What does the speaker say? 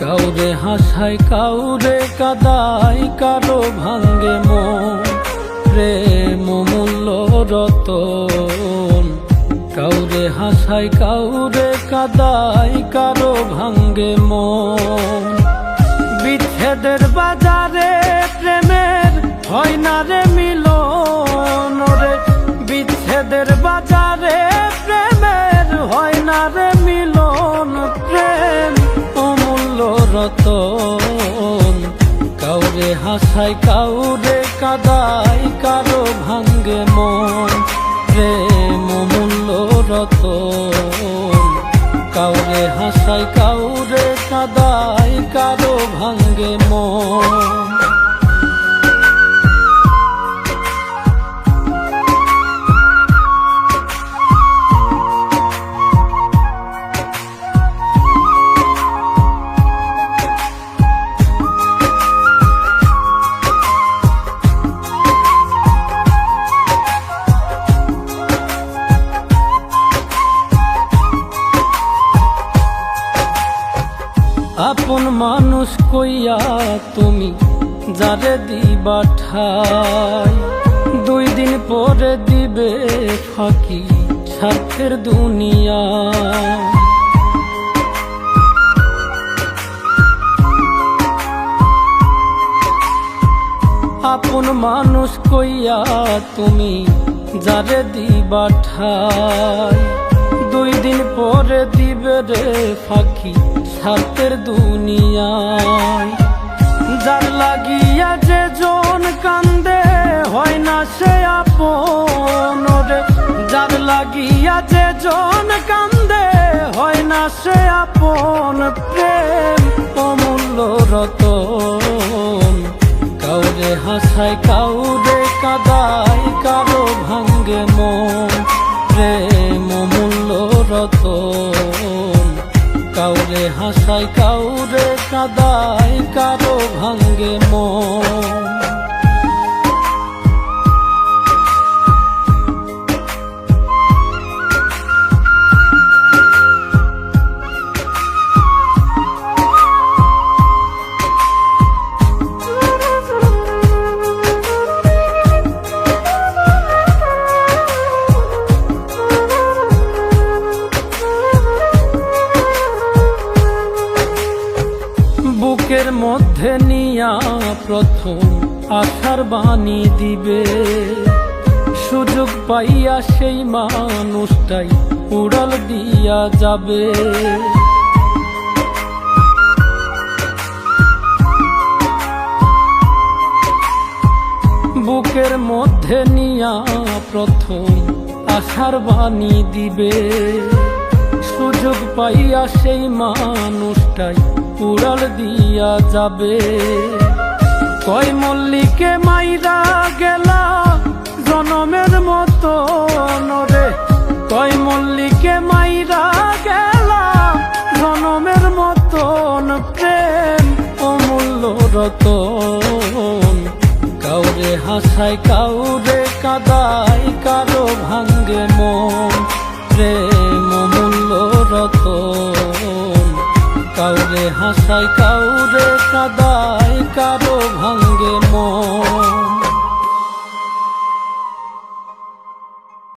কাউরে হাসায় কাউরে কাদায় কারো ভাঙ্গে মন প্রেম মূল্য রতন কাউরে হাসায় কাউরে কাদায় কারো ভাঙ্গে মন বিচ্ছেদের বাজারে প্রেমের হয় না রে মিলন রে বিচ্ছেদের বাজারে প্রেমের হয় না রে মিলন প্রেম অমূল্য রতন কাউরে হাসায় কাউরে কাদায় কারো ভাঙ্গে মন প্রেম অমূল্য রতন কাউরে হাসায় কাউরে কাদায় কারো ভাঙ্গে মন আপন মানুষ কইয়া তুমি যারে দিবা ঠাই 2 দিন পরে দিবে ফাঁকি স্বার্থের দুনিয়া আপন মানুষ কইয়া তুমি যারে দিবা ঠাই 2 দিন পরে দিবে রে ফাঁকি স্বার্থের দুনিয়ায় যার লাগিয়া যে জন কান্দে হয় না সে আপন রে যার লাগিয়া যে জন কান্দে হয় না সে আপন প্রেম অমূল্য রতন কাউরে হাসায় কাউরে কাদায় কারো ভাঙ্গে মন প্রেম অমূল্য রতন কাউরে হাসায় কাউরে কাদায় কারো ভাঙ্গে মন বুকের মধ্যে নিয়া প্রথম আশার বাণী দিবে সুযোগ পাইয়া সেই মানুষটাই উড়াল দিয়া যাবে বুকের মধ্যে নিয়া প্রথম আশার বাণী দিবে সুযোগ পাইয়া সেই মানুষটাই উড়াল দিয়া যাবে কয় মল্লিকে মাইরা গেলা জনমের মতো রে কয় মল্লিকে মাইরা গেলা জনমের মতন প্রেম অমূল্য রতন কাউরে হাসায় কাউরে কাদায় কারো ভাঙ্গে মন প্রেম অমূল্য রতন কাউরে হাসায় কাউরে কাদায় কারো ভাঙ্গে মন